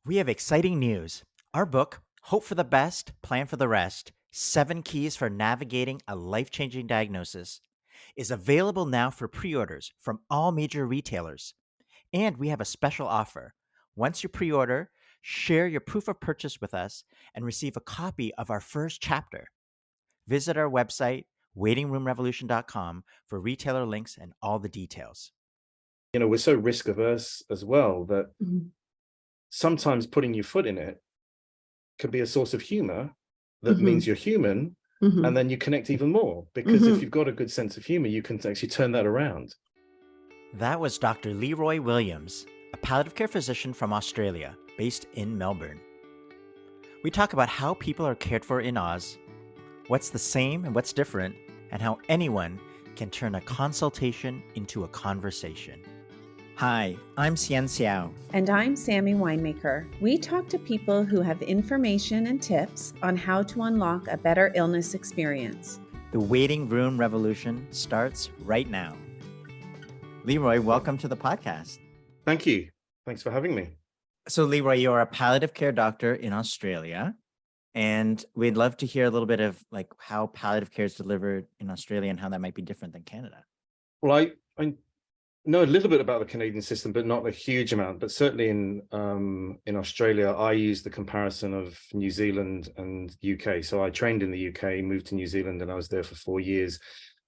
We have exciting news. Our book, Hope for the Best, Plan for the Rest 7 Keys for Navigating a Life Changing Diagnosis, is available now for pre orders from all major retailers. And we have a special offer. Once you pre order, share your proof of purchase with us and receive a copy of our first chapter. Visit our website, waitingroomrevolution.com, for retailer links and all the details. We're so risk averse as well that sometimes putting your foot in it can be a source of humor that means you're human, and then you connect even more, because if you've got a good sense of humor, you can actually turn that around. That was Dr. Leeroy Williams, a palliative care physician from Australia, based in Melbourne. We talk about how people are cared for in Oz, what's the same and what's different, and how anyone can turn a consultation into a conversation. Hi, I'm Xian Xiao. And I'm Sammy Winemaker. We talk to people who have information and tips on how to unlock a better illness experience. The Waiting Room Revolution starts right now. Leeroy, welcome to the podcast. Thank you. Thanks for having me. So, Leeroy, you're a palliative care doctor in Australia, and we'd love to hear a little bit of how palliative care is delivered in Australia and how that might be different than Canada. Well, I know a little bit about the Canadian system, but not a huge amount. But certainly in Australia, I use the comparison of New Zealand and UK. So I trained in the UK, moved to New Zealand, and I was there for 4 years,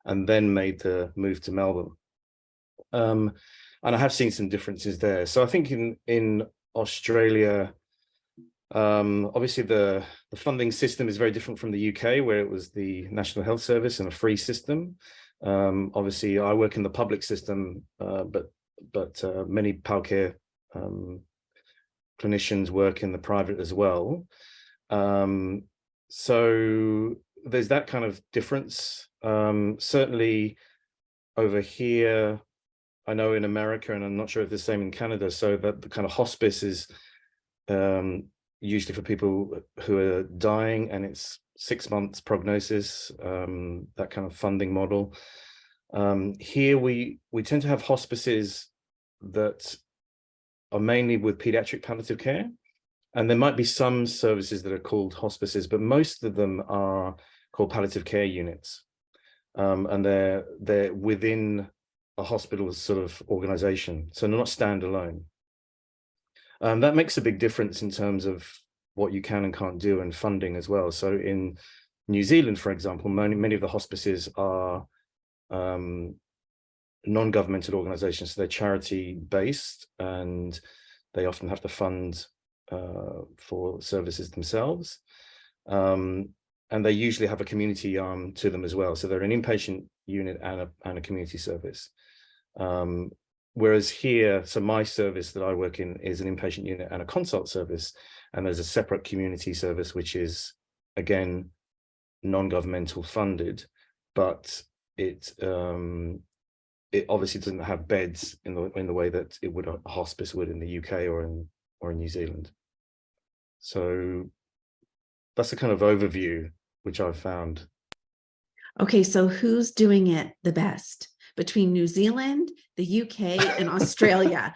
and then made the move to Melbourne. And I have seen some differences there. So I think in Australia, obviously the funding system is very different from the UK, where it was the National Health Service and a free system. Obviously, I work in the public system, but many PAL care clinicians work in the private as well. So there's that kind of difference. Certainly over here, I know in America, and I'm not sure if it's the same in Canada, so that the kind of hospice is usually for people who are dying, and it's 6 months prognosis, that kind of funding model. Here we tend to have hospices that are mainly with pediatric palliative care, and there might be some services that are called hospices, but most of them are called palliative care units, and they're within a hospital sort of organization, so they're not standalone. That makes a big difference in terms of what you can and can't do, and funding as well. So in New Zealand, for example, many of the hospices are non-governmental organizations, so they're charity-based, and they often have to fund for services themselves. And they usually have a community arm to them as well. So they're an inpatient unit and a community service. Whereas here, so my service that I work in is an inpatient unit and a consult service, and there's a separate community service, which is, again, non-governmental funded, but it obviously doesn't have beds in the way that it would a hospice would in the UK or in New Zealand. So that's a kind of overview which I've found. Okay, so who's doing it the best between New Zealand, the UK, and Australia?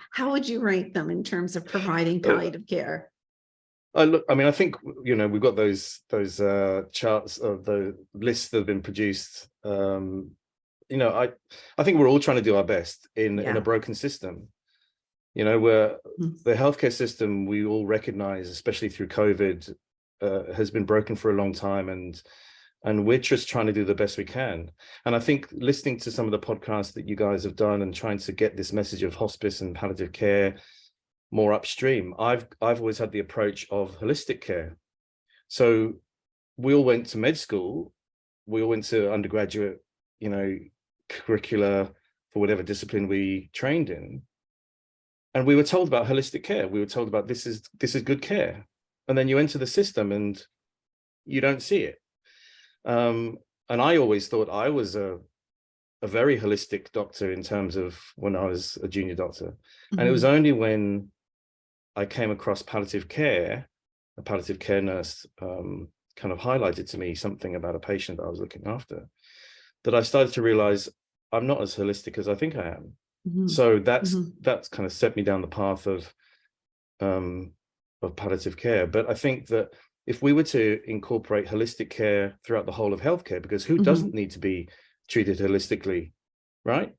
How would you rank them in terms of providing palliative care? I think we've got those charts of the lists that have been produced. I think we're all trying to do our best in a broken system. Where the healthcare system, we all recognize, especially through COVID, has been broken for a long time, and we're just trying to do the best we can. And I think listening to some of the podcasts that you guys have done and trying to get this message of hospice and palliative care more upstream, I've always had the approach of holistic care. So we all went to med school, we all went to undergraduate, curricula for whatever discipline we trained in, and we were told about holistic care. We were told about this is good care, and then you enter the system and you don't see it. And I always thought I was a very holistic doctor in terms of when I was a junior doctor. And it was only when I came across palliative care, a palliative care nurse kind of highlighted to me something about a patient that I was looking after, that I started to realize I'm not as holistic as I think I am. So that's kind of set me down the path of of palliative care. But I think that if we were to incorporate holistic care throughout the whole of healthcare, because who doesn't need to be treated holistically, right?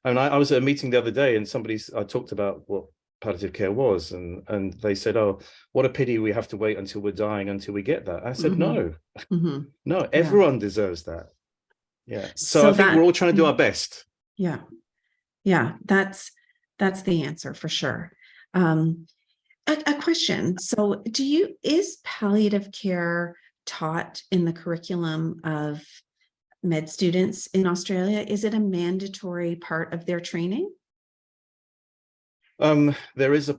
And I was at a meeting the other day, and I talked about what palliative care was, and they said, "Oh, what a pity we have to wait until we're dying until we get that." I said, "No, no, everyone deserves that." Yeah. So I think we're all trying to do our best. Yeah. Yeah, that's the answer for sure. A question. So is palliative care taught in the curriculum of med students in Australia? Is it a mandatory part of their training? There is a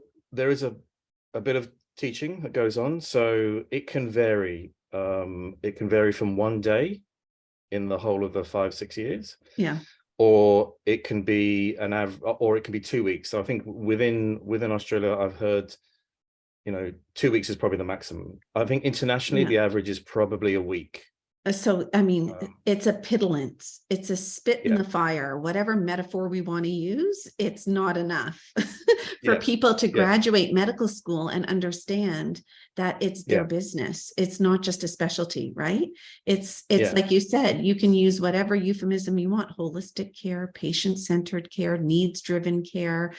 bit of teaching that goes on, so it can vary. It can vary from one day in the whole of the 5-6 years. Yeah. Or it can be or it can be 2 weeks. So I think within Australia, I've heard, 2 weeks is probably the maximum. I think internationally, the average is probably a week. So, I mean, it's a piddlance. It's a spit in the fire, whatever metaphor we want to use. It's not enough for people to graduate medical school and understand that it's their business. It's not just a specialty, right? It's like you said, you can use whatever euphemism you want: holistic care, patient-centered care, needs-driven care,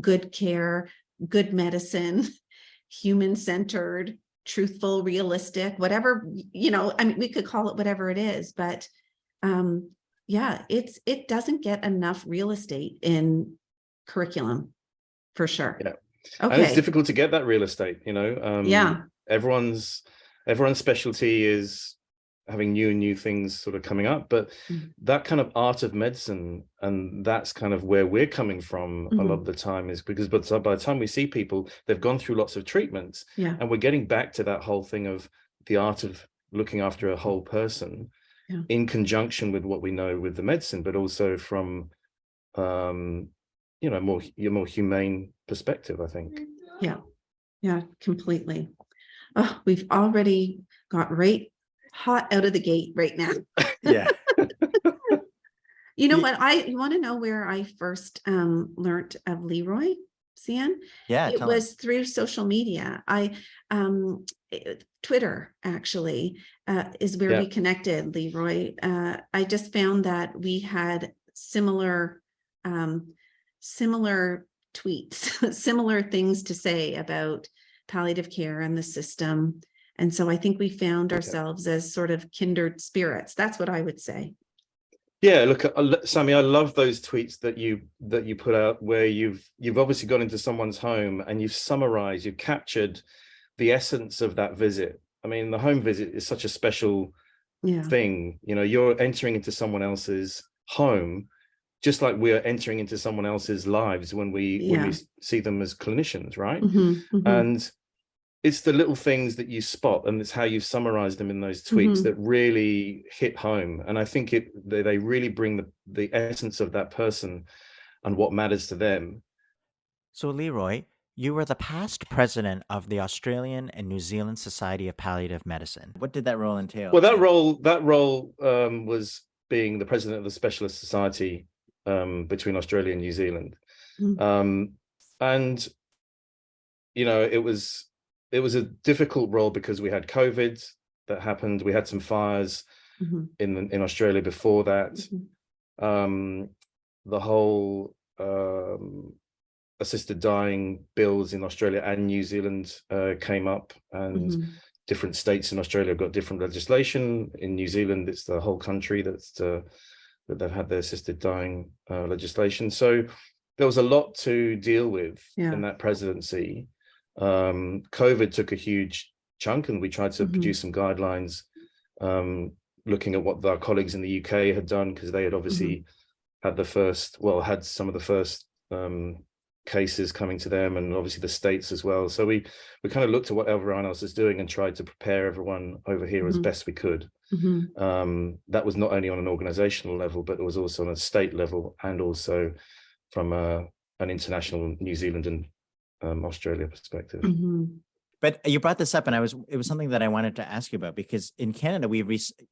good medicine, human-centered, truthful, realistic, whatever, I mean, we could call it whatever it is, but it doesn't get enough real estate in curriculum for sure. Yeah. Okay. And it's difficult to get that real estate, everyone's specialty is having new things sort of coming up, but that kind of art of medicine, and that's kind of where we're coming from a lot of the time, is because by the time we see people, they've gone through lots of treatments, and we're getting back to that whole thing of the art of looking after a whole person in conjunction with what we know with the medicine, but also from your more humane perspective, I think. Yeah, completely. Oh, we've already got right hot out of the gate right now. Yeah. You know what? You want to know where I first learned of Leeroy, Cian? Yeah, it was through social media. Twitter actually is where we connected, Leeroy. I just found that we had similar tweets, similar things to say about palliative care and the system. And so I think we found ourselves as sort of kindred spirits. That's what I would say. Yeah, look, Sammy, I love those tweets that you put out, where you've obviously gone into someone's home and you've captured the essence of that visit. I mean, the home visit is such a special thing. You're entering into someone else's home, just like we're entering into someone else's lives when we see them as clinicians, right? And it's the little things that you spot, and it's how you summarize them in those tweets that really hit home. And I think they really bring the essence of that person and what matters to them. So, Leeroy, you were the past president of the Australian and New Zealand Society of Palliative Medicine. What did that role entail? Well, that role was being the president of the Specialist Society between Australia and New Zealand. And it was a difficult role because we had COVID that happened. We had some fires in Australia before that. The whole assisted dying bills in Australia and New Zealand came up, and different states in Australia have got different legislation. In New Zealand, it's the whole country that they've had their assisted dying legislation. So there was a lot to deal with in that presidency. COVID took a huge chunk, and we tried to produce some guidelines looking at what our colleagues in the UK had done, because they had obviously had some of the first cases coming to them, and obviously the states as well. So we kind of looked at what everyone else is doing and tried to prepare everyone over here as best we could. That was not only on an organizational level, but it was also on a state level, and also from an international New Zealand and Australia perspective. But you brought this up, and it was something that I wanted to ask you about, because in Canada,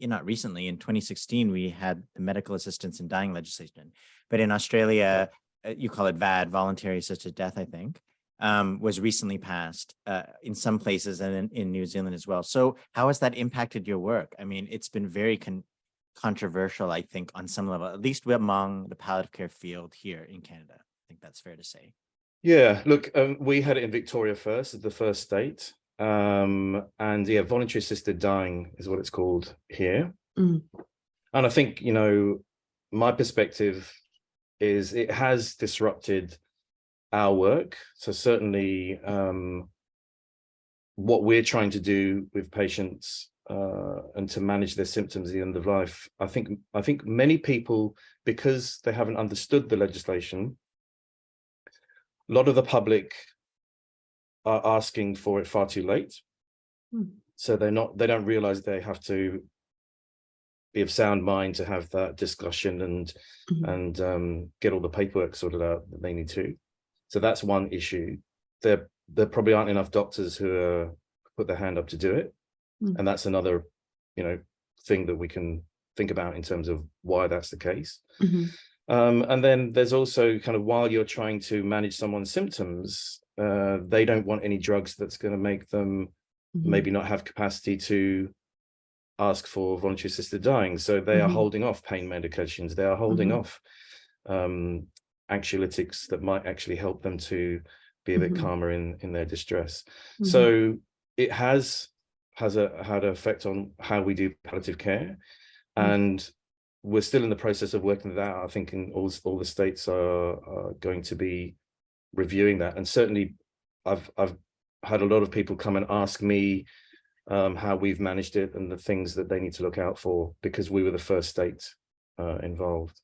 not recently, in 2016, we had the medical assistance in dying legislation, but in Australia, you call it VAD, voluntary assisted death, I think. was recently passed in some places and in New Zealand as well. So how has that impacted your work? I mean, it's been very controversial, I think, on some level, at least among the palliative care field here in Canada. I think that's fair to say. Yeah, look, we had it in Victoria first, as the first state. And yeah, voluntary assisted dying is what it's called here. And I think, you know, my perspective is it has disrupted our work. So certainly what we're trying to do with patients and to manage their symptoms at the end of life, I think many people, because they haven't understood the legislation, a lot of the public are asking for it far too late. So they don't realize they have to be of sound mind to have that discussion and get all the paperwork sorted out that they need to. So that's one issue. There probably aren't enough doctors who put their hand up to do it. And that's another, you know, thing that we can think about in terms of why that's the case. And then there's also kind of, while you're trying to manage someone's symptoms, they don't want any drugs that's going to make them maybe not have capacity to ask for voluntary assisted dying. So they are holding off pain medications. They are holding off anxiolytics that might actually help them to be a bit calmer in their distress. So it has had an effect on how we do palliative care. And we're still in the process of working that out. I think in all the states are going to be reviewing that. And certainly I've had a lot of people come and ask me how we've managed it and the things that they need to look out for, because we were the first state involved.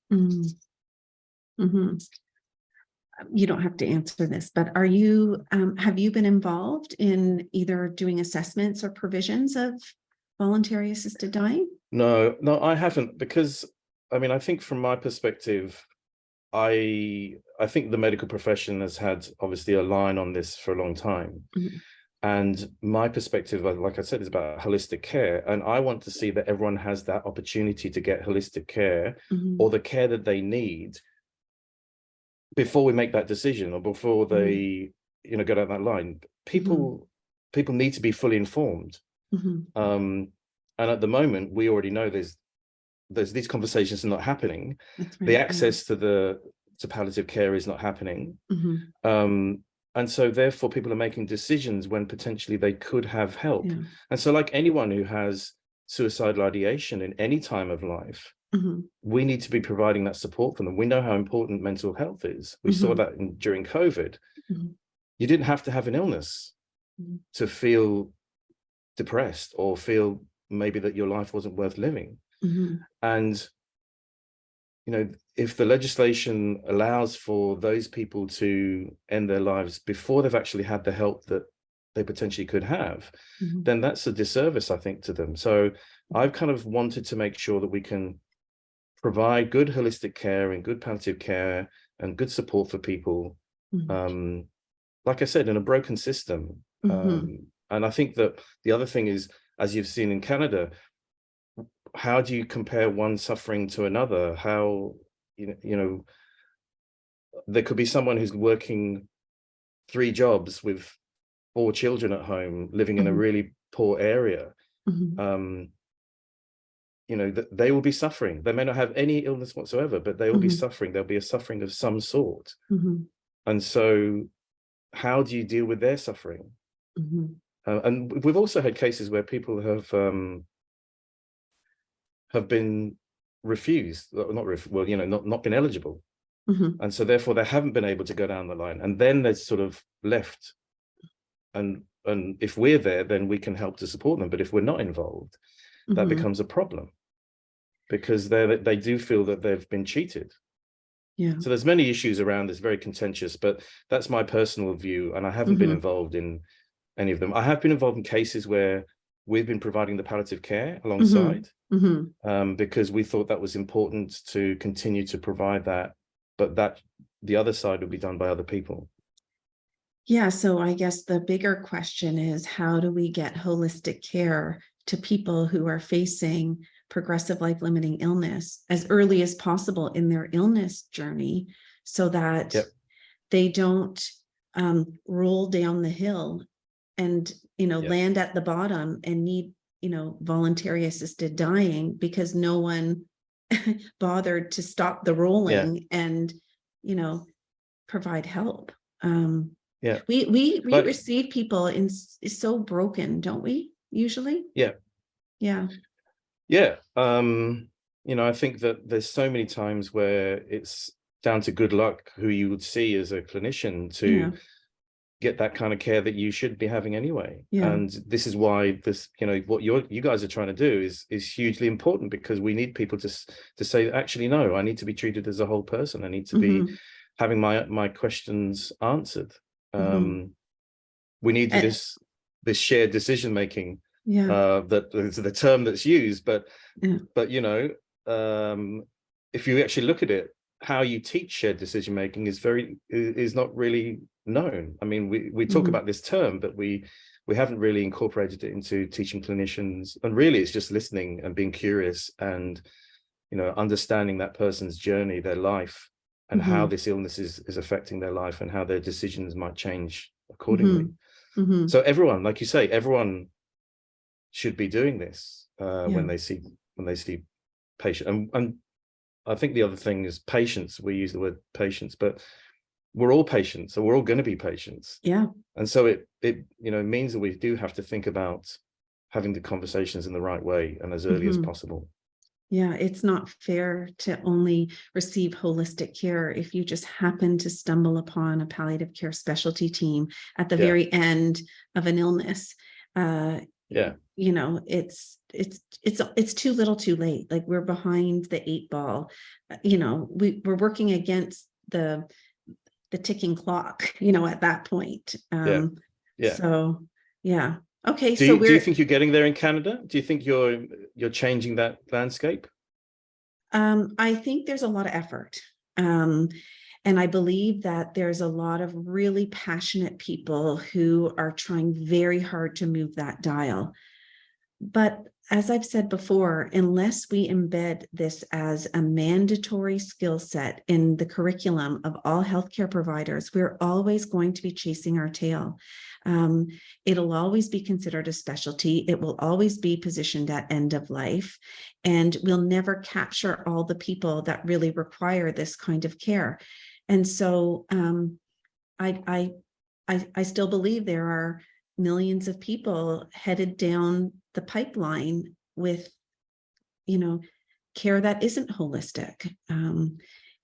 You don't have to answer this, but have you been involved in either doing assessments or provisions of voluntary assisted dying? No, I haven't, because I mean, I think from my perspective, I think the medical profession has had obviously a line on this for a long time. And my perspective, like I said, is about holistic care. And I want to see that everyone has that opportunity to get holistic care or the care that they need before we make that decision, or before they, you know, go down that line. People need to be fully informed. And at the moment, we already know there's these conversations are not happening. The access to palliative care is not happening. And so therefore people are making decisions when potentially they could have help. And so, like anyone who has suicidal ideation in any time of life, we need to be providing that support for them. We know how important mental health is. We saw that during COVID. You didn't have to have an illness to feel depressed or feel maybe that your life wasn't worth living. And, you know, if the legislation allows for those people to end their lives before they've actually had the help that they potentially could have, then that's a disservice, I think, to them. So I've kind of wanted to make sure that we can provide good holistic care and good palliative care and good support for people, like I said, in a broken system. And I think that the other thing is, as you've seen in Canada, how do you compare one suffering to another? How, you know, there could be someone who's working 3 jobs with 4 children at home, living in a really poor area. You know, they will be suffering. They may not have any illness whatsoever, but they will be suffering. There'll be a suffering of some sort. And so how do you deal with their suffering? And we've also had cases where people have been refused, not been eligible. And so therefore they haven't been able to go down the line. And then they're sort of left. And if we're there, then we can help to support them. But if we're not involved, that becomes a problem, because they do feel that they've been cheated. So there's many issues around this, very contentious, but that's my personal view. And I haven't been involved in any of them. I have been involved in cases where we've been providing the palliative care alongside, because we thought that was important to continue to provide that, but that the other side would be done by other people. Yeah, so I guess the bigger question is, how do we get holistic care to people who are facing progressive life-limiting illness as early as possible in their illness journey, so that they don't roll down the hill and, land at the bottom and need, voluntary assisted dying because no one bothered to stop the rolling and, provide help. We receive people is so broken, don't we? Usually. Yeah. I think that there's so many times where it's down to good luck who you would see as a clinician to get that kind of care that you should be having anyway. And this is why this, what you guys are trying to do is hugely important, because we need people to say, actually, no, I need to be treated as a whole person. I need to be having my questions answered. We need this shared decision making. That is the term that's used, but if you actually look at it, how you teach shared decision making is not really known. I mean, we talk about this term, but we haven't really incorporated it into teaching clinicians. And really, it's just listening and being curious and understanding that person's journey, their life, and how this illness is affecting their life and how their decisions might change accordingly. So everyone, like you say, everyone should be doing this when they see patient. And I think the other thing is patience. We use the word patience, but we're all patients, so we're all going to be patients. And so it means that we do have to think about having the conversations in the right way and as early as possible. It's not fair to only receive holistic care if you just happen to stumble upon a palliative care specialty team at the very end of an illness. It's too little too late. Like, we're behind the 8 ball. We're working against the ticking clock, at that point. Okay. Do you think you're getting there in Canada? Do you think you're changing that landscape? I think there's a lot of effort. And I believe that there's a lot of really passionate people who are trying very hard to move that dial. But as I've said before, unless we embed this as a mandatory skill set in the curriculum of all healthcare providers, we're always going to be chasing our tail. It'll always be considered a specialty. It will always be positioned at end of life, and we'll never capture all the people that really require this kind of care. And so I still believe there are millions of people headed down the pipeline with, care that isn't holistic.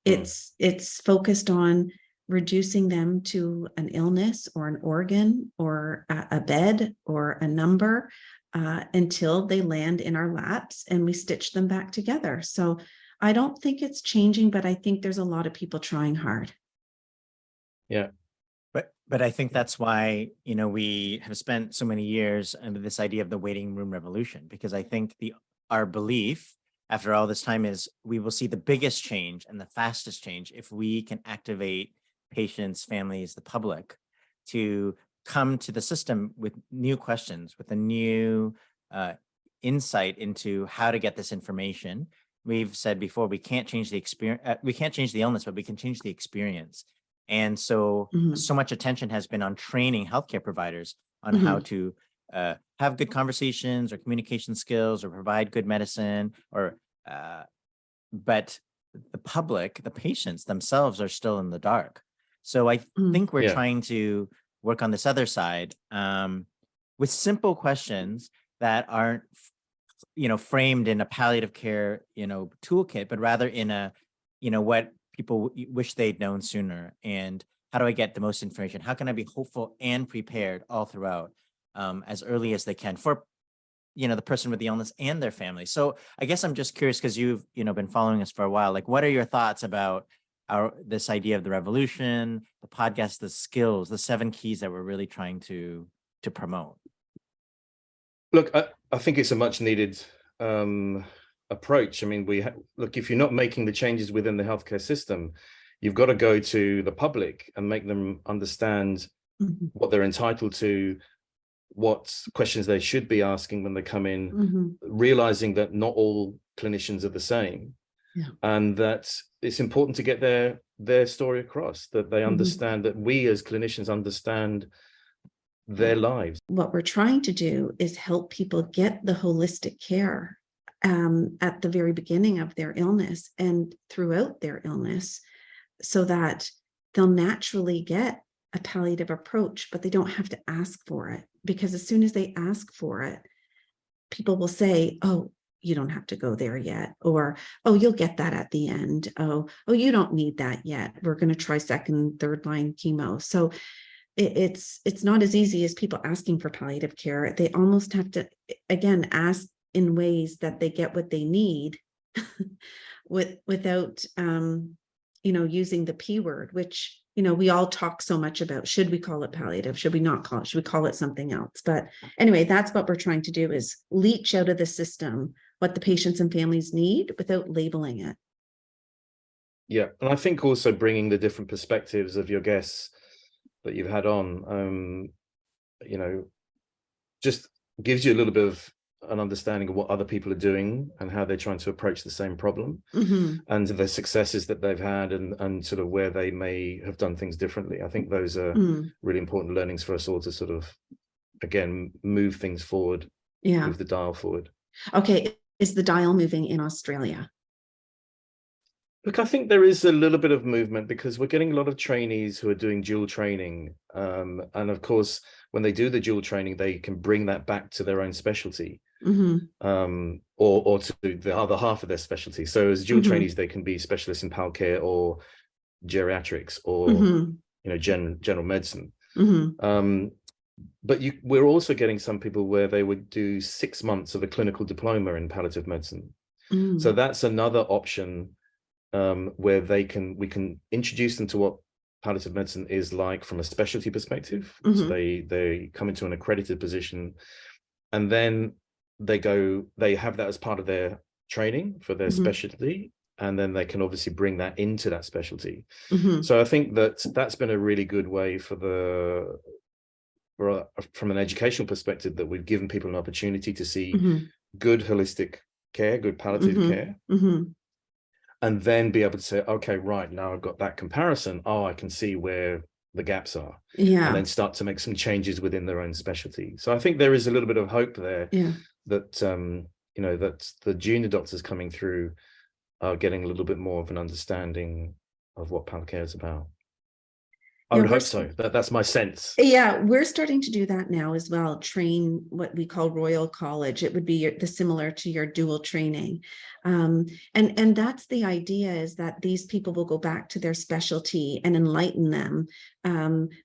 It's focused on reducing them to an illness or an organ or a bed or a number until they land in our laps and we stitch them back together. So I don't think it's changing, but I think there's a lot of people trying hard. But I think that's why, we have spent so many years under this idea of the waiting room revolution, because I think our belief after all this time is we will see the biggest change and the fastest change if we can activate patients, families, the public to come to the system with new questions, with a new insight into how to get this information. We've said before, we can't change the experience, we can't change the illness, but we can change the experience. And so, so much attention has been on training healthcare providers on how to have good conversations or communication skills or provide good medicine, but the public, the patients themselves are still in the dark. So I think we're trying to work on this other side with simple questions that aren't, framed in a palliative care, toolkit, but rather in a, what people wish they'd known sooner. And how do I get the most information? How can I be hopeful and prepared all throughout as early as they can for, the person with the illness and their family? So I guess I'm just curious, because you've, been following us for a while, like, what are your thoughts about this idea of the revolution, the podcast, the skills, the 7 keys that we're really trying to promote? Look, I think it's a much needed approach. I mean, look, if you're not making the changes within the healthcare system, you've got to go to the public and make them understand what they're entitled to, what questions they should be asking when they come in, realizing that not all clinicians are the same, and that it's important to get their their story across, that they understand, that we as clinicians understand their lives. What we're trying to do is help people get the holistic care at the very beginning of their illness and throughout their illness, so that they'll naturally get a palliative approach, but they don't have to ask for it. Because as soon as they ask for it, people will say, oh, you don't have to go there yet, or, oh, you'll get that at the end. Oh, you don't need that yet. We're going to try second, third line chemo. So it's not as easy as people asking for palliative care. They almost have to, again, ask in ways that they get what they need without, using the P word, which, we all talk so much about. Should we call it palliative? Should we not call it? Should we call it something else? But anyway, that's what we're trying to do, is leach out of the system what the patients and families need without labeling it. Yeah. And I think also bringing the different perspectives of your guests that you've had on, just gives you a little bit of an understanding of what other people are doing and how they're trying to approach the same problem, and the successes that they've had, and sort of where they may have done things differently. I think those are really important learnings for us all to sort of, again, move things forward, move the dial forward. Okay. Is the dial moving in Australia? Look, I think there is a little bit of movement, because we're getting a lot of trainees who are doing dual training. And of course, when they do the dual training, they can bring that back to their own specialty, or to the other half of their specialty. So as dual trainees, they can be specialists in palliative care or geriatrics or, general medicine. But we're also getting some people where they would do 6 months of a clinical diploma in palliative medicine. So that's another option, where we can introduce them to what palliative medicine is like from a specialty perspective. So they come into an accredited position, and then they have that as part of their training for their specialty, and then they can obviously bring that into that specialty. So I think that's been a really good way from an educational perspective, that we've given people an opportunity to see good holistic care, good palliative care, and then be able to say, okay, right, now I've got that comparison. Oh, I can see where the gaps are. And then start to make some changes within their own specialty. So I think there is a little bit of hope there, that, that the junior doctors coming through are getting a little bit more of an understanding of what palliative care is about. I would hope so. That's my sense. Yeah, we're starting to do that now as well. Train what we call Royal College. It would be similar to your dual training, and that's the idea, is that these people will go back to their specialty and enlighten them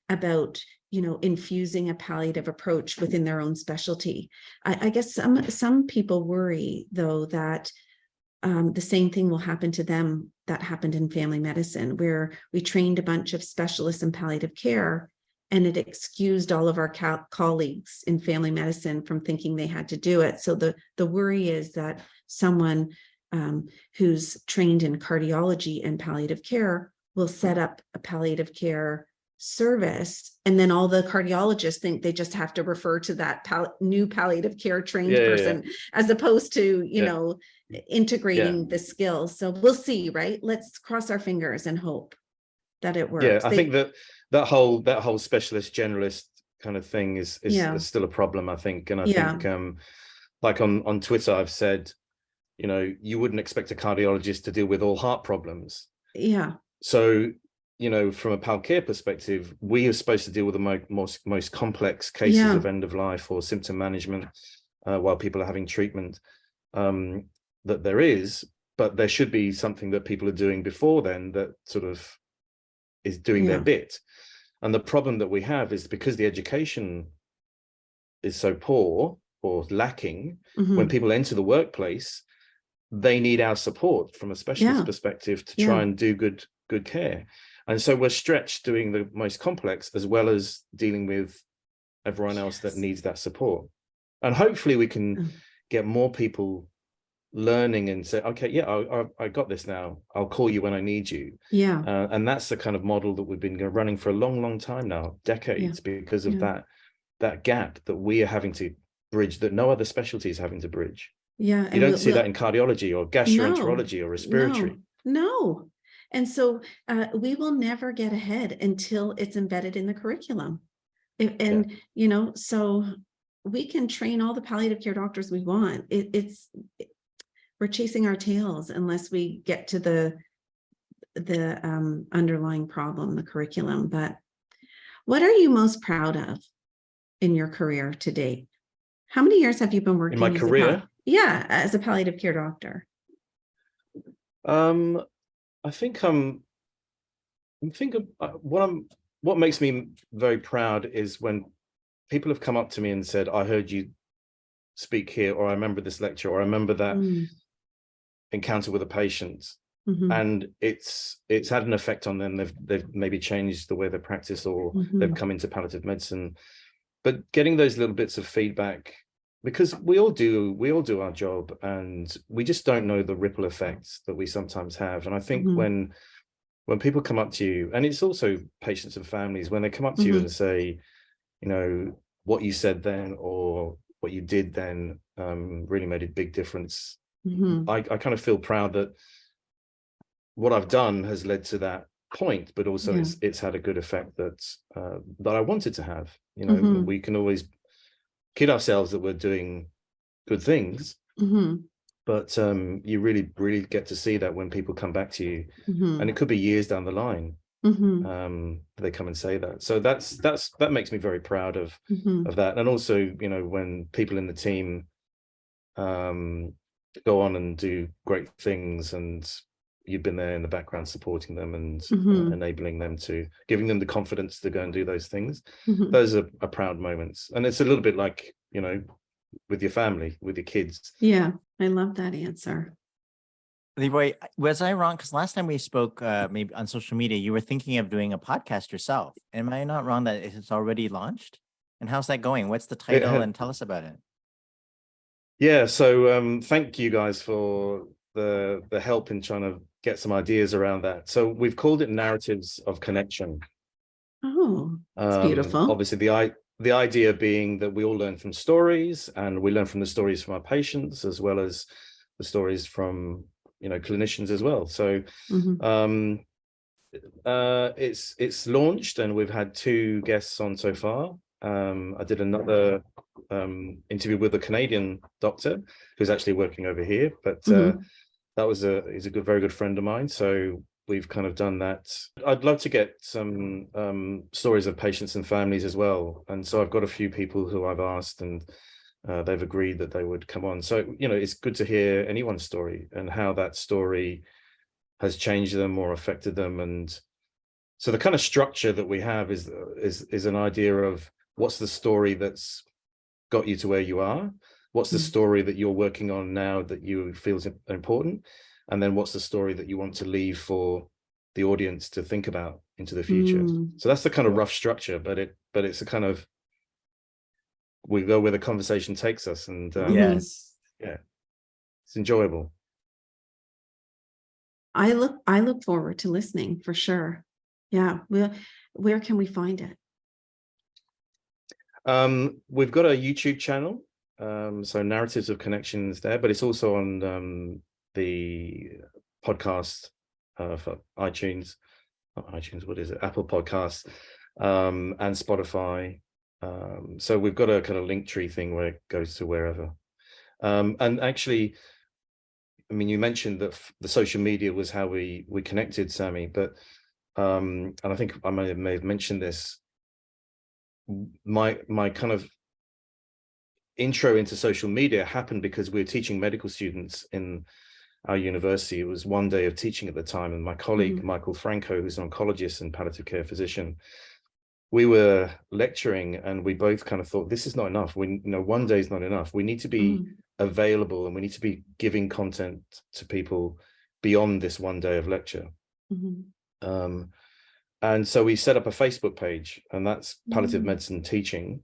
about infusing a palliative approach within their own specialty. I guess some people worry, though, that the same thing will happen to them that happened in family medicine, where we trained a bunch of specialists in palliative care, and it excused all of our colleagues in family medicine from thinking they had to do it. So the worry is that someone who's trained in cardiology and palliative care will set up a palliative care service, and then all the cardiologists think they just have to refer to that new palliative care trained person, as opposed to integrating the skills. So we'll see, right? Let's cross our fingers and hope that it works. I think that whole specialist generalist kind of thing is still a problem, I think. And I think like on Twitter, I've said, you wouldn't expect a cardiologist to deal with all heart problems. So from a palliative care perspective, we are supposed to deal with the most complex cases of end of life or symptom management while people are having treatment that there is, but there should be something that people are doing before then that sort of is doing their bit. And the problem that we have is, because the education is so poor or lacking, when people enter the workplace, they need our support from a specialist perspective to try and do good care. And so we're stretched doing the most complex, as well as dealing with everyone else that needs that support. And hopefully we can get more people learning and say, okay, I got this now. I'll call you when I need you. And that's the kind of model that we've been running for a long time now, decades, because of that gap that we are having to bridge, that no other specialty is having to bridge. You don't see that in cardiology or gastroenterology or respiratory. No. And so we will never get ahead until it's embedded in the curriculum. And, you know, so we can train all the palliative care doctors we want. We're chasing our tails unless we get to the underlying problem, the curriculum. But what are you most proud of in your career to date? How many years have you been working in my career? As a palliative care doctor? I think what makes me very proud is when people have come up to me and said, I heard you speak here, or I remember this lecture, or I remember that encounter with a patient. And it's had an effect on them. They've maybe changed the way they practice, or they've come into palliative medicine. But getting those little bits of feedback, because we all do our job, and we just don't know the ripple effects that we sometimes have. And I think when people come up to you, and it's also patients and families, when they come up to you and say, you know, what you said then or what you did then really made a big difference. I kind of feel proud that what I've done has led to that point, but also it's had a good effect that I wanted to have. You know, we can always kid ourselves that we're doing good things, but you really get to see that when people come back to you, and it could be years down the line. They come and say that. So that makes me very proud of that. And also, you know, when people in the team go on and do great things, and you've been there in the background supporting them and enabling them to, giving them the confidence to go and do those things. Those are proud moments. And it's a little bit like, you know, with your family, with your kids. Yeah, I love that answer. Leeroy, was I wrong? Because last time we spoke, maybe on social media, you were thinking of doing a podcast yourself. Am I not wrong that it's already launched? And how's that going? What's the title? And tell us about it. Yeah, so thank you guys for the help in trying to get some ideas around that. So we've called it Narratives of Connection. Oh, it's beautiful. Obviously, the idea being that we all learn from stories, and we learn from the stories from our patients as well as the stories from, you know, clinicians as well. So it's launched, and we've had 2 guests on so far. I did another interview with a Canadian doctor who's actually working over here, but he's a very good friend of mine. So we've kind of done that. I'd love to get some stories of patients and families as well. And so I've got a few people who I've asked, and they've agreed that they would come on. So, you know, it's good to hear anyone's story and how that story has changed them or affected them. And so the kind of structure that we have is an idea of what's the story that's got you to where you are? What's the story that you're working on now that you feel is important? And then what's the story that you want to leave for the audience to think about into the future? So that's the kind of rough structure, but it's a kind of, we go where the conversation takes us, and it's enjoyable. I look forward to listening for sure. Yeah. Where can we find it? We've got a YouTube channel, so Narratives of Connections there, but it's also on the podcast for iTunes, not iTunes, what is it? Apple Podcasts, and Spotify. So we've got a kind of link tree thing where it goes to wherever. And actually, I mean, you mentioned that the social media was how we connected, Sammy, but and I think I may have mentioned this. My kind of intro into social media happened because we were teaching medical students in our university. It was one day of teaching at the time, and my colleague Michael Franco, who's an oncologist and palliative care physician, we were lecturing, and we both kind of thought, this is not enough. One day is not enough. We need to be available, and we need to be giving content to people beyond this one day of lecture. And so we set up a Facebook page, and that's Palliative Medicine Teaching.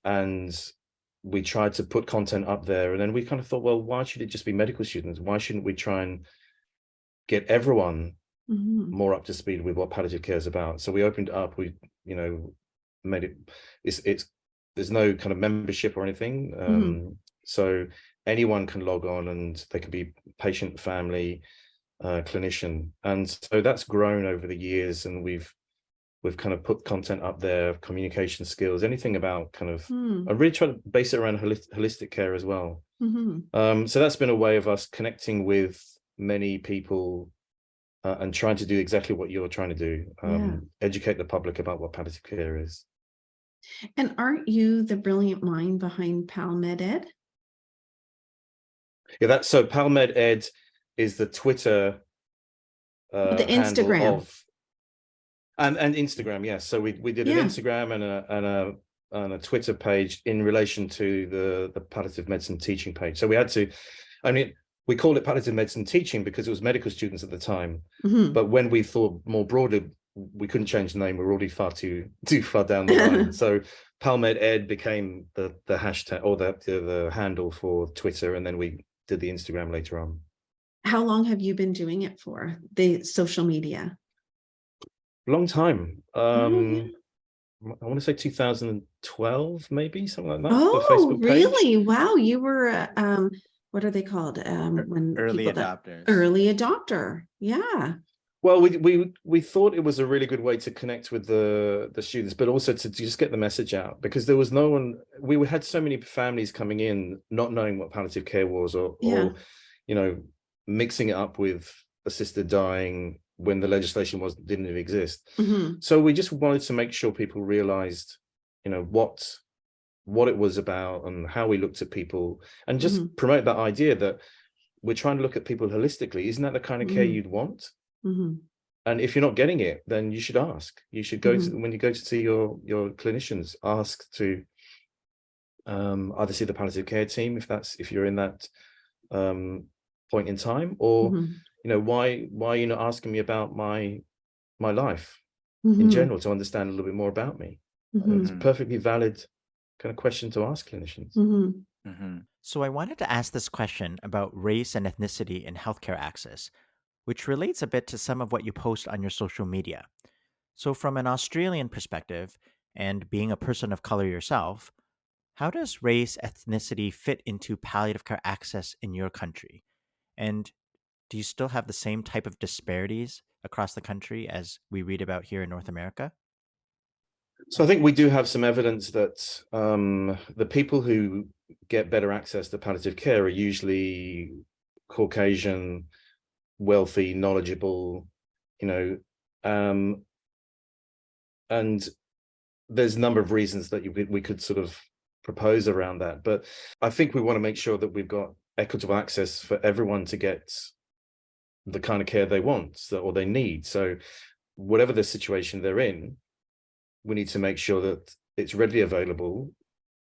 And we tried to put content up there, and then we kind of thought, well, why should it just be medical students? Why shouldn't we try and get everyone more up to speed with what palliative care is about? So we opened it up. We, made it. There's no kind of membership or anything. So anyone can log on, and they can be patient, family, clinician, and so that's grown over the years, and we've kind of put content up there, communication skills, anything about kind of, I really try to base it around holistic care as well. So that's been a way of us connecting with many people and trying to do exactly what you're trying to do, educate the public about what palliative care is. And aren't you the brilliant mind behind PalMed-Ed? Yeah, that's so PalMed-Ed is the Twitter The handle Instagram. of, and Instagram, yes. So we did an Instagram and a Twitter page in relation to the palliative medicine teaching page. So we had to, I mean, we called it palliative medicine teaching because it was medical students at the time. But when we thought more broadly, we couldn't change the name. We're already too far down the line. So PalMed-Ed became the hashtag or the handle for Twitter, and then we did the Instagram later on. How long have you been doing it for, the social media? Long time. I want to say 2012, maybe something like that. Oh, the Facebook page. Really? Wow, you were what are they called? When early adopters. Early adopter. Yeah. Well, we thought it was a really good way to connect with the students, but also to just get the message out, because there was no one. We had so many families coming in not knowing what palliative care was, or you know, mixing it up with assisted dying when the legislation didn't even exist. So we just wanted to make sure people realized, you know, what it was about and how we looked at people, and just promote that idea that we're trying to look at people holistically. Isn't that the kind of care you'd want? And if you're not getting it, then you should ask. You should go to, when you go to see your clinicians, ask to either see the palliative care team if you're in that point in time, or you know, why are you not asking me about my life in general, to understand a little bit more about me? It's a perfectly valid kind of question to ask clinicians. So I wanted to ask this question about race and ethnicity in healthcare access, which relates a bit to some of what you post on your social media. So from an Australian perspective, and being a person of color yourself, how does race, ethnicity fit into palliative care access in your country? And do you still have the same type of disparities across the country as we read about here in North America? So I think we do have some evidence that the people who get better access to palliative care are usually Caucasian, wealthy, knowledgeable, you know, and there's a number of reasons that we could sort of propose around that. But I think we want to make sure that we've got equitable access for everyone to get the kind of care they want or they need. So whatever the situation they're in, we need to make sure that it's readily available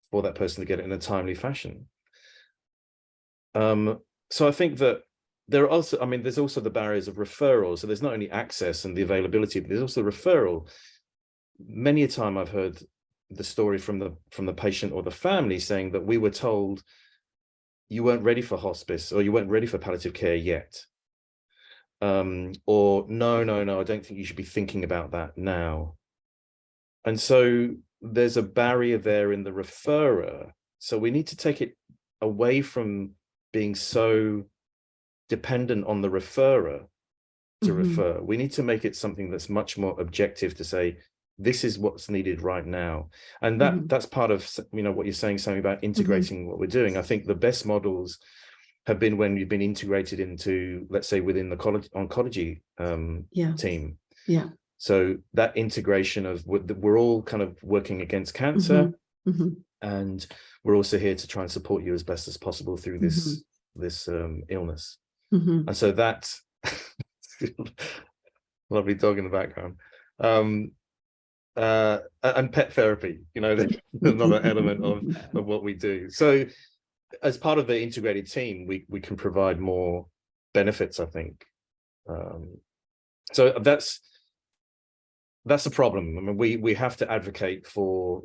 for that person to get it in a timely fashion. So I think that there are also, I mean, there's also the barriers of referral. So there's not only access and the availability, but there's also referral. Many a time I've heard the story from the patient or the family saying that we were told you weren't ready for hospice, or you weren't ready for palliative care yet. Or no, I don't think you should be thinking about that now. And so there's a barrier there in the referrer. So we need to take it away from being so dependent on the referrer to refer. We need to make it something that's much more objective, to say, this is what's needed right now. And that's part of, you know, what you're saying, something about integrating what we're doing. I think the best models have been when you've been integrated into, let's say, within the oncology team. So that integration of, we're all kind of working against cancer, and we're also here to try and support you as best as possible through this illness. And so that lovely dog in the background, and pet therapy, you know, another element of what we do. So as part of the integrated team, we can provide more benefits, I think. So that's a problem. I mean, we have to advocate for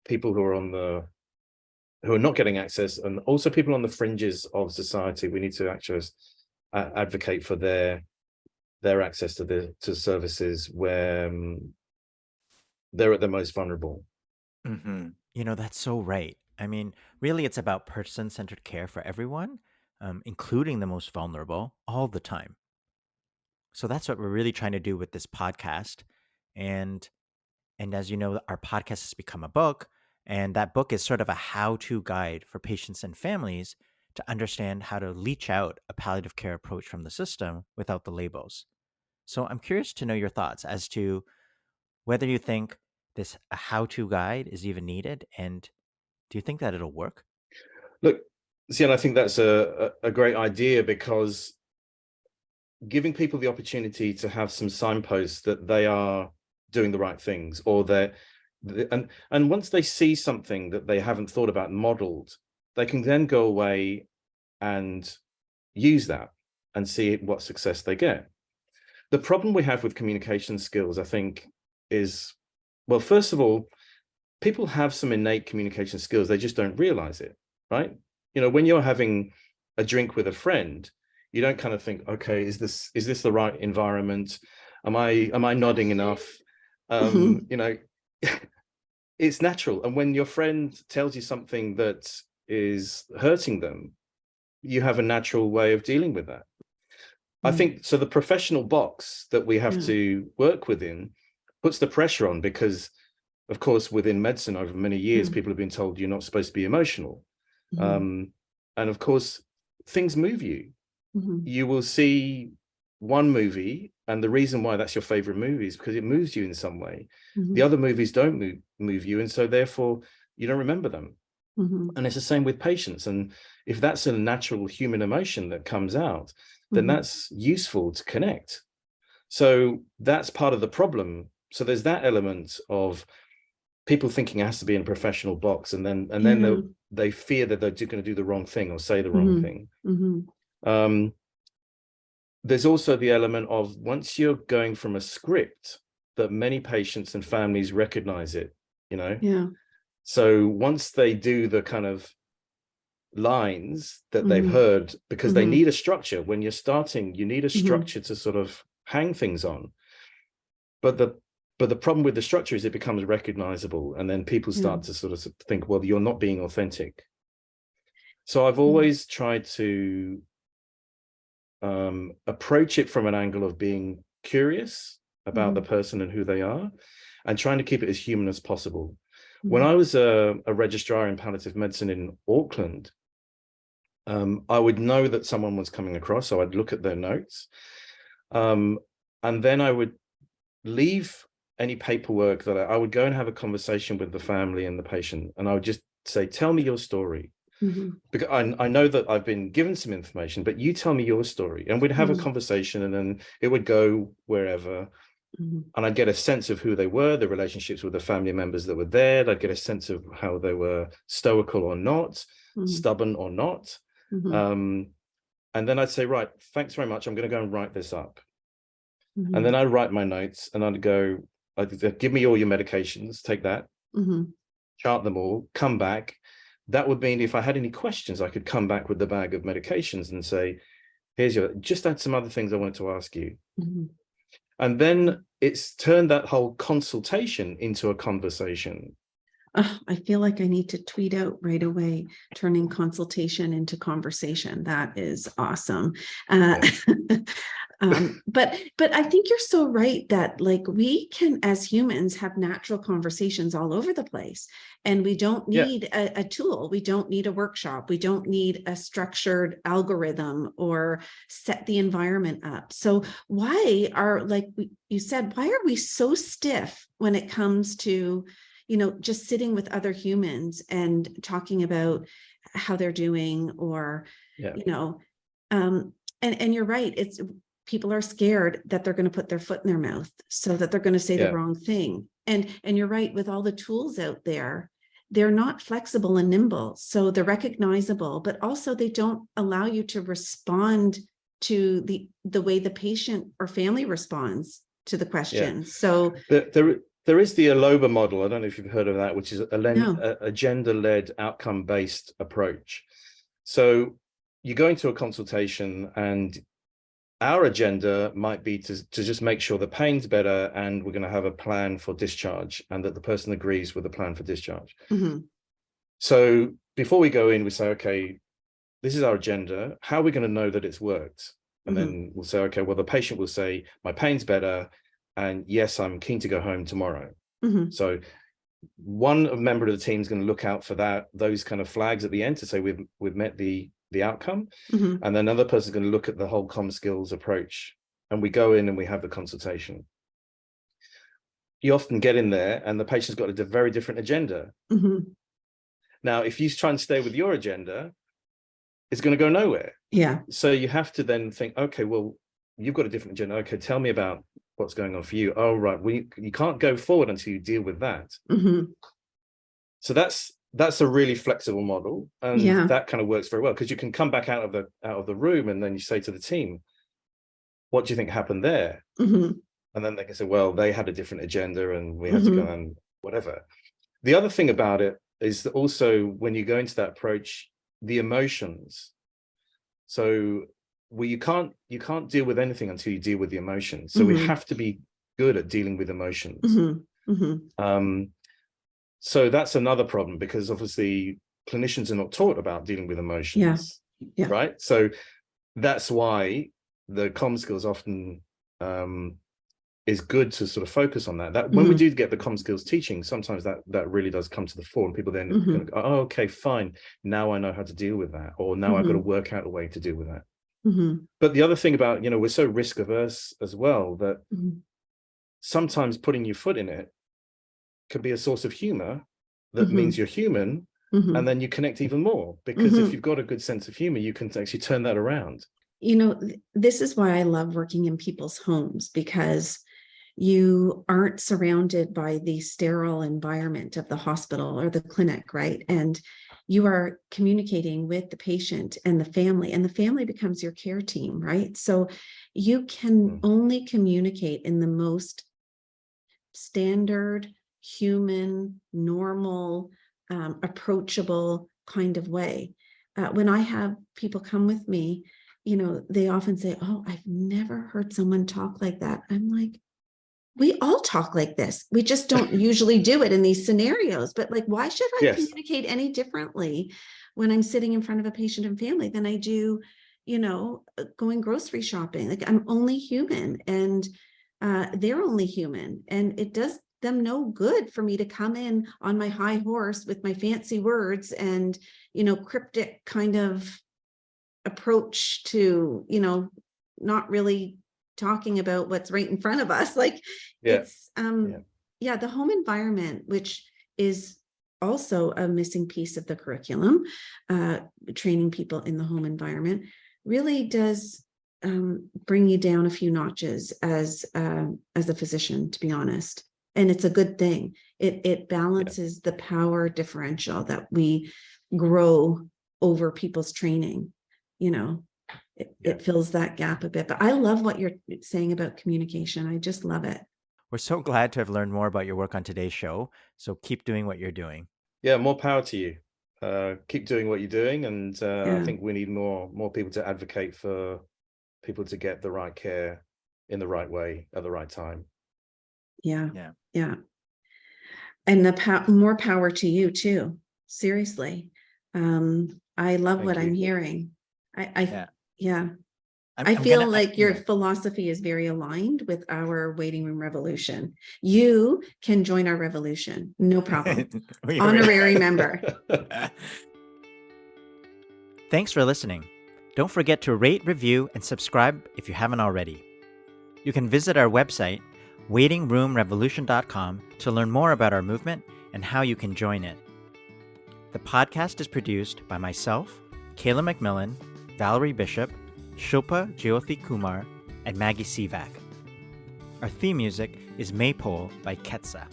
people who are not getting access, and also people on the fringes of society. We need to actually advocate for their access to services where they're at the most vulnerable. You know, that's so right. I mean, really, it's about person-centered care for everyone. including the most vulnerable, all the time. So that's what we're really trying to do with this podcast. And as you know, our podcast has become a book, and that book is sort of a how-to guide for patients and families to understand how to leach out a palliative care approach from the system without the labels. So I'm curious to know your thoughts as to whether you think this a how-to guide is even needed, and do you think that it'll work? Look, see, and I think that's a great idea, because giving people the opportunity to have some signposts that they are doing the right things, or and once they see something that they haven't thought about modeled, they can then go away and use that and see what success they get. The problem we have with communication skills, I think, is, well, first of all, people have some innate communication skills, they just don't realize it, right? You know, when you're having a drink with a friend, you don't kind of think, okay, is this the right environment? Am I nodding enough? You know, it's natural. And when your friend tells you something that is hurting them, you have a natural way of dealing with that. I think so. The professional box that we have to work within puts the pressure on, because, of course, within medicine over many years, people have been told you're not supposed to be emotional. And of course, things move you. You will see one movie, and the reason why that's your favorite movie is because it moves you in some way. The other movies don't move you, and so therefore you don't remember them. And it's the same with patients. And if that's a natural human emotion that comes out, then that's useful to connect. So that's part of the problem. So there's that element of people thinking it has to be in a professional box, and then they fear that they're going to do the wrong thing or say the wrong thing. There's also the element of, once you're going from a script, that many patients and families recognize it, you know? So once they do the kind of lines that they've heard, because they need a structure. When you're starting, you need a structure to sort of hang things on. But the problem with the structure is it becomes recognizable, and then people start to sort of think, well, you're not being authentic. So I've always tried to approach it from an angle of being curious about the person and who they are, and trying to keep it as human as possible. When I was a registrar in palliative medicine in Auckland, I would know that someone was coming across, so I'd look at their notes, and then I would leave any paperwork that I would go and have a conversation with the family and the patient, and I would just say, tell me your story. Because I know that I've been given some information, but you tell me your story. And we'd have a conversation, and then it would go wherever. And I'd get a sense of who they were, the relationships with the family members that were there. I'd get a sense of how they were stoical or not, stubborn or not. And then I'd say, right, thanks very much. I'm going to go and write this up. And then I'd write my notes, and I'd go, give me all your medications, take that, chart them all, come back. That would mean if I had any questions, I could come back with the bag of medications and say, here's just add some other things I wanted to ask you. And then it's turned that whole consultation into a conversation. I feel like I need to tweet out right away, turning consultation into conversation. That is awesome. But I think you're so right that, like, we can, as humans, have natural conversations all over the place, and we don't need a tool. We don't need a workshop. We don't need a structured algorithm or set the environment up. So why are, like you said, why are we so stiff when it comes to, you know, just sitting with other humans and talking about how they're doing, or, you know, and you're right. It's, people are scared that they're going to put their foot in their mouth, so that they're going to say the wrong thing. And you're right, with all the tools out there, they're not flexible and nimble. So they're recognizable, but also they don't allow you to respond to the way the patient or family responds to the question. So there is the ALOBA model. I don't know if you've heard of that, which is a gender-led outcome-based approach. So you go into a consultation, and our agenda might be to just make sure the pain's better, and we're going to have a plan for discharge, and that the person agrees with the plan for discharge. So before we go in, we say, okay, this is our agenda. How are we going to know that it's worked? And Mm-hmm. then we'll say, okay, well, the patient will say, my pain's better. And yes, I'm keen to go home tomorrow. Mm-hmm. So one member of the team is going to look out for those kind of flags at the end to say we've met the outcome. Mm-hmm. And then another person is going to look at the whole comm skills approach. And we go in and we have the consultation. You often get in there and the patient's got a very different agenda. Mm-hmm. Now, if you try and stay with your agenda, it's going to go nowhere. Yeah. So you have to then think, okay, well, you've got a different agenda. Okay, tell me about what's going on for you. Oh, right. Well, you can't go forward until you deal with that. Mm-hmm. So that's a really flexible model, and that kind of works very well because you can come back out of the room and then you say to the team, what do you think happened there? Mm-hmm. And then they can say, well, they had a different agenda and we had to go and whatever. The other thing about it is that also when you go into that approach, the emotions. So you can't deal with anything until you deal with the emotions. So we have to be good at dealing with emotions. Mm-hmm. Mm-hmm. So that's another problem because obviously clinicians are not taught about dealing with emotions. Yeah. Right. So that's why the comm skills often is good to sort of focus on that. That when we do get the comm skills teaching, sometimes that really does come to the fore, and people then go, oh, okay, fine. Now I know how to deal with that, or now I've got to work out a way to deal with that. Mm-hmm. But the other thing about, we're so risk averse as well that sometimes putting your foot in it can be a source of humor that means you're human, and then you connect even more because if you've got a good sense of humor, you can actually turn that around. This is why I love working in people's homes, because you aren't surrounded by the sterile environment of the hospital or the clinic, right? And you are communicating with the patient and the family becomes your care team, right? So you can only communicate in the most standard, human, normal, approachable kind of way. When I have people come with me, they often say, oh, I've never heard someone talk like that. I'm like, we all talk like this. We just don't usually do it in these scenarios. But why should I communicate any differently when I'm sitting in front of a patient and family than I do, going grocery shopping? I'm only human, and they're only human. And it does them no good for me to come in on my high horse with my fancy words and, cryptic kind of approach to, not really talking about what's right in front of us. It's the home environment, which is also a missing piece of the curriculum, training people in the home environment really does bring you down a few notches as a physician, to be honest. And it's a good thing. It balances the power differential that we grow over people's training. It fills that gap a bit. But I love what you're saying about communication. I just love it. We're so glad to have learned more about your work on today's show. So keep doing what you're doing. Yeah, more power to you. Keep doing what you're doing. And I think we need more people to advocate for people to get the right care in the right way at the right time. Yeah. And more power to you too. Seriously. I love what I'm hearing. I feel like your philosophy is very aligned with our waiting room revolution. You can join our revolution. No problem. Honorary member. Thanks for listening. Don't forget to rate, review, and subscribe if you haven't already. You can visit our website, waitingroomrevolution.com, to learn more about our movement and how you can join it. The podcast is produced by myself, Kayla McMillan, Valerie Bishop, Shilpa Jyothi Kumar, and Maggie Sivak. Our theme music is Maypole by Ketsa.